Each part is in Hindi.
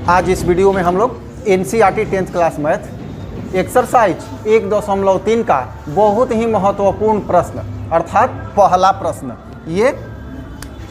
आज इस वीडियो में हम लोग NCERT 10th class math exercise 1.3 का बहुत ही महत्वपूर्ण प्रश्न अर्थात पहला प्रश्न ये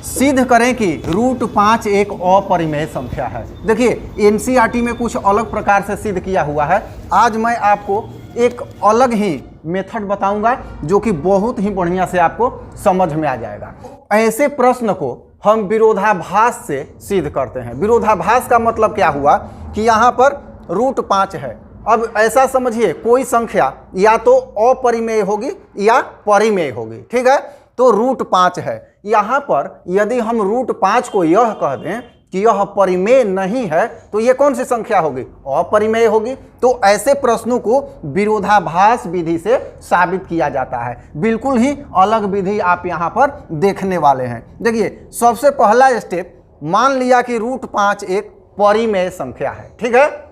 सिद्ध करें कि √5 एक अपरिमेय संख्या है। देखिए एनसीईआरटी में कुछ अलग प्रकार से सिद्ध किया हुआ है। आज मैं आपको एक अलग ही मेथड बताऊंगा जो कि बहुत ही बढ़िया से आपको समझ में आ जाएगा। ऐसे प्रश्न को हम विरोधाभास से सिद्ध करते हैं। विरोधाभास का मतलब क्या हुआ कि यहाँ पर √5 है। अब ऐसा समझिए कोई संख्या या तो अपरिमेय होगी या परिमेय होगी, ठीक है। तो √5 है। यहाँ पर यदि हम √5 को यह कह दें कि यह परिमेय नहीं है तो ये कौन सी संख्या होगी? अपरिमेय होगी। तो ऐसे प्रश्नों को विरोधाभास विधि से साबित किया जाता है। बिल्कुल ही अलग विधि आप यहाँ पर देखने वाले हैं। देखिए सबसे पहला स्टेप, मान लिया कि √5 एक परिमेय संख्या है, ठीक है।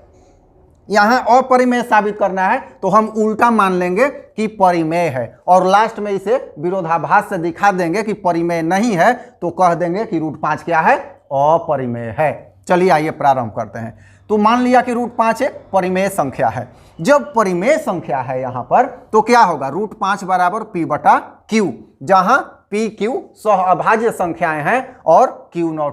यहाँ अपरिमेय साबित करना है तो हम उल्टा मान लेंगे कि परिमेय है और लास्ट में इसे विरोधाभास से दिखा देंगे कि परिमेय नहीं है तो कह देंगे कि √5 क्या है? अपरिमेय है। चलिए आइए प्रारंभ करते हैं। तो मान लिया कि √5 एक परिमेय संख्या है। जब परिमेय संख्या है यहाँ पर तो क्या होगा? √5 बराबर p/q, जहां p q सहअभाज्य संख्याएं हैं और q ≠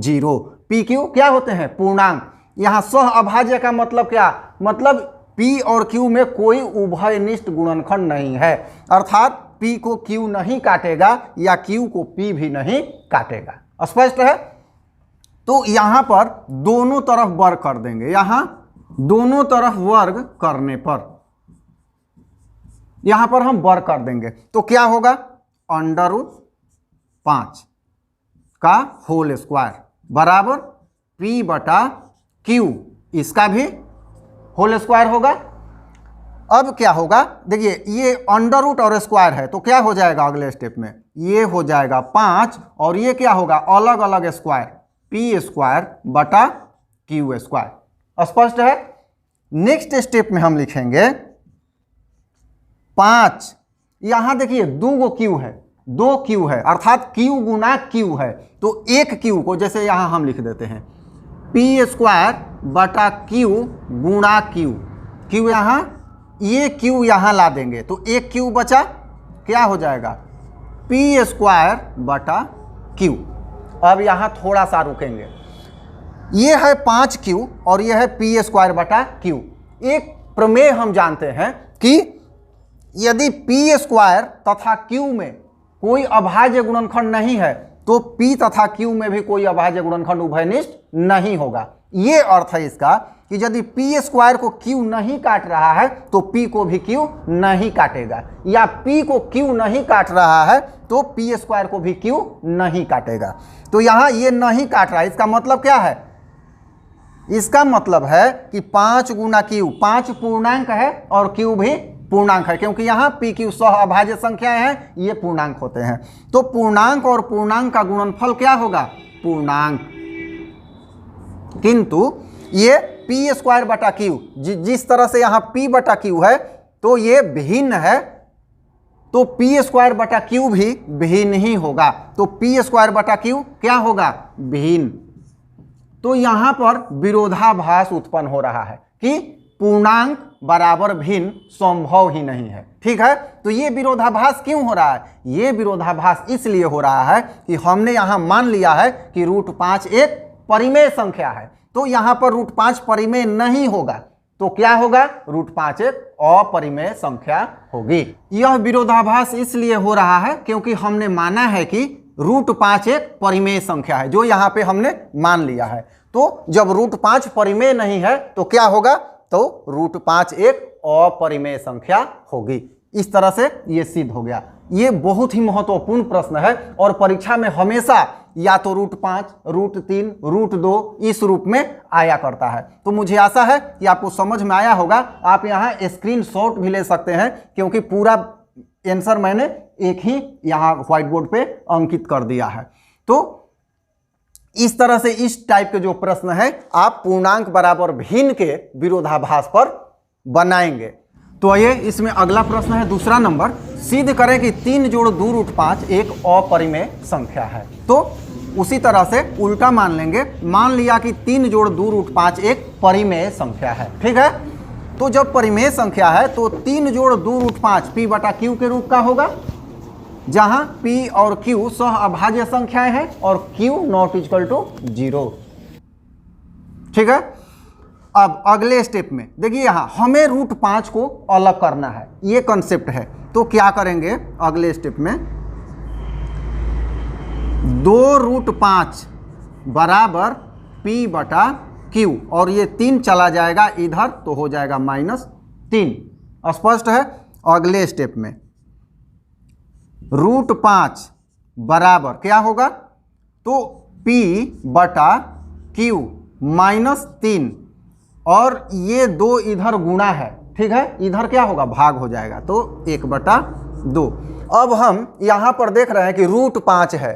0। p q क्या होते हैं? पूर्णांक। यहाँ सहअभाज्य का मतलब क्या? मतलब p और q में कोई उभयनिष्ठ गुणनखंड नहीं है, अर्थात p को q नहीं काटेगा या q को p भी नहीं काटेगा। स्पष्ट है? तो यहां पर दोनों तरफ वर्ग कर देंगे। यहां दोनों तरफ वर्ग करने पर यहां पर हम वर्ग कर देंगे तो क्या होगा? √5 का होल स्क्वायर बराबर p/q, इसका भी होल स्क्वायर होगा। अब क्या होगा? देखिए ये अंडर रूट और स्क्वायर है तो क्या हो जाएगा? अगले स्टेप में ये हो जाएगा 5 और ये क्या होगा? अलग अलग स्क्वायर, p²/q²। स्पष्ट है? नेक्स्ट स्टेप में हम लिखेंगे 5। यहां देखिए 2 q है, 2 q है अर्थात q गुना q है तो एक q को जैसे यहां हम लिख देते हैं p²/q गुणा q। q यहां, ये q यहां ला देंगे तो एक q बचा, क्या हो जाएगा? p²/q। अब यहां थोड़ा सा रुकेंगे। ये है 5q और ये है p²/q। एक प्रमेय हम जानते हैं कि यदि p² तथा q में कोई अभाज्य गुणनखंड नहीं है तो p तथा q में भी कोई अभाज्य गुणनखंड उभयनिष्ठ नहीं होगा। ये अर्थ है इसका कि यदि p² को q नहीं काट रहा है तो p को भी q नहीं काटेगा, या p को q नहीं काट रहा है तो p² को भी q नहीं काटेगा। तो यहां ये नहीं काट रहा है, इसका मतलब क्या है? इसका मतलब है कि 5 गुना q, 5 पूर्णांक है और q भी पूर्णांक है, क्योंकि यहाँ p q सहअभाज्य संख्याएं हैं, ये पूर्णांक होते हैं। तो पूर्णांक और पूर्णांक का गुणनफल क्या होगा? पूर्णांक। किंतु ये p²/q जिस तरह से यहाँ p/q है तो ये भिन्न है तो p²/q भी भिन्न ही होगा। तो p²/q क्या होगा? भिन्न। तो यहाँ पर विरोधाभास उत्पन्न हो रहा है कि पूर्णांक बराबर भिन्न संभव ही नहीं है, ठीक है। तो ये विरोधाभास क्यों हो रहा है? ये विरोधाभास इसलिए हो रहा है कि हमने यहाँ मान लिया है कि √5 एक परिमेय संख्या है, तो यहाँ पर √5 परिमेय नहीं होगा तो क्या होगा? √5 एक अपरिमेय संख्या होगी। यह विरोधाभास इसलिए हो रहा है क्योंकि हमने माना है कि √5 एक परिमेय संख्या है, जो यहाँ पे हमने मान लिया है। तो जब √5 परिमेय नहीं है तो क्या होगा? तो √5 एक अपरिमेय संख्या होगी। इस तरह से ये सिद्ध हो गया। ये बहुत ही महत्वपूर्ण प्रश्न है और परीक्षा में हमेशा या तो √5, √3, √2 इस रूप में आया करता है। तो मुझे आशा है कि आपको समझ में आया होगा। आप यहाँ स्क्रीनशॉट भी ले सकते हैं क्योंकि पूरा आंसर मैंने एक ही यहाँ व्हाइट बोर्ड पे अंकित कर दिया है। तो इस तरह से इस टाइप के जो प्रश्न है आप पूर्णांक बराबर भिन्न के विरोधाभास पर बनाएंगे। तो आइए इसमें अगला प्रश्न है दूसरा नंबर, सिद्ध करें कि 3 जोड़ 2 √5 एक अपरिमेय संख्या है। तो उसी तरह से उल्टा मान लेंगे। मान लिया कि 3 जोड़ 2 रूट 5 एक परिमेय संख्या है, ठीक है। तो जब परिमेय संख्या है तो 3 जोड़ 2 रूट 5 p बटा q के रूप का होगा, जहां p और q सह अभाज्य संख्याएं हैं और q नॉट इक्वल टू 0, ठीक है। अब अगले स्टेप में देखिए, यहां हमें रूट 5 को अलग करना है, ये कॉन्सेप्ट है। तो क्या करेंगे अगले स्टेप में, 2 रूट 5 बराबर p बटा q, और ये 3 चला जाएगा इधर तो हो जाएगा -3। स्पष्ट है। अगले स्टेप में रूट 5 बराबर क्या होगा, तो p बटा q -3, और ये 2 इधर गुणा है, ठीक है। इधर क्या होगा, भाग हो जाएगा, तो 1/2। अब हम यहां पर देख रहे हैं कि रूट 5 है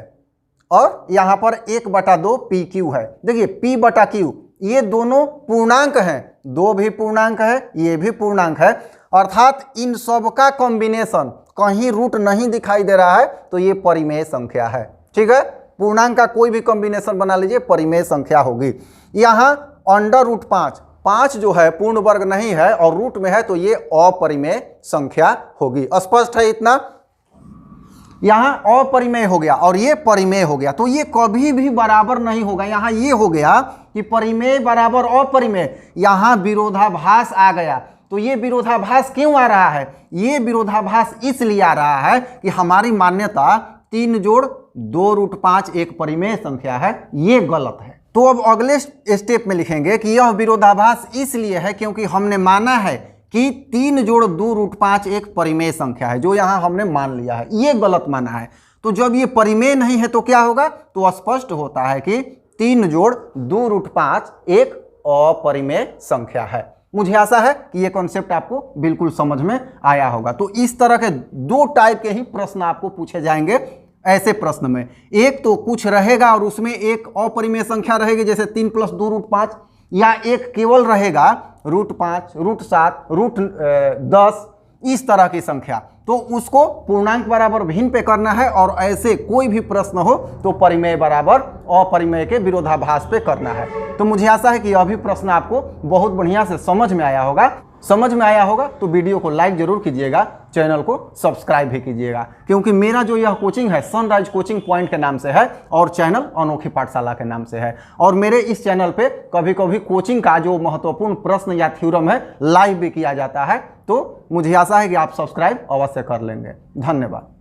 और यहां पर 1/2 PQ है। देखिए P बटा Q ये दोनों पूर्णांक हैं, 2 भी पूर्णांक है, ये भी पूर्णांक है, अर्थात इन सब का कॉम्बिनेशन, कहीं रूट नहीं दिखाई दे रहा है तो ये परिमेय संख्या है, ठीक है। पूर्णांक का कोई भी कॉम्बिनेशन बना लीजिए, परिमेय संख्या होगी। यहाँ अंडर रूट 5 जो है पूर्ण वर्ग नहीं है और रूट में है, तो ये अपरिमेय संख्या होगी। स्पष्ट है इतना। यहां अपरिमेय हो गया और ये परिमेय हो गया, तो ये कभी भी बराबर नहीं होगा। यहां ये हो गया कि परिमेय बराबर अपरिमेय, यहां विरोधाभास आ गया। तो ये विरोधाभास क्यों आ रहा है, ये विरोधाभास इसलिए आ रहा है कि हमारी मान्यता 3 जोड़ 2 रूट 5 एक परिमेय संख्या है, ये गलत है। तो अब अगले स्टेप में लिखेंगे कि यह विरोधाभास इसलिए है क्योंकि हमने माना है कि 3 जोड़ 2 रूट 5 एक परिमेय संख्या है, जो यहां हमने मान लिया है, ये गलत माना है। तो जब ये परिमेय नहीं है तो क्या होगा, तो स्पष्ट होता है कि 3 जोड़ 2 रूट 5 एक अपरिमेय संख्या है। मुझे आशा है कि ये कॉन्सेप्ट आपको बिल्कुल समझ में आया होगा। तो इस तरह के 2 टाइप के ही प्रश्न आपको पूछे जाएंगे ऐसे प्रश्न में। एक तो कुछ रहेगा और उसमें एक अपरिमेय संख्या रहेगी, जैसे 3 + 2 रूट 5, या एक केवल रहेगा रूट 5, रूट 7, रूट 10, इस तरह की संख्या। तो उसको पूर्णांक बराबर भिन्न पे करना है, और ऐसे कोई भी प्रश्न हो तो परिमेय बराबर अपरिमेय के विरोधाभास पे करना है। तो मुझे आशा है कि यह भी प्रश्न आपको बहुत बढ़िया से समझ में आया होगा। समझ में आया होगा तो वीडियो को लाइक जरूर कीजिएगा, चैनल को सब्सक्राइब भी कीजिएगा, क्योंकि मेरा जो यह कोचिंग है सनराइज कोचिंग पॉइंट के नाम से है और चैनल अनोखी पाठशाला के नाम से है। और मेरे इस चैनल पे कभी कभी कोचिंग का जो महत्वपूर्ण प्रश्न या थ्योरम है लाइव भी किया जाता है। तो मुझे आशा है कि आप सब्सक्राइब अवश्य कर लेंगे। धन्यवाद।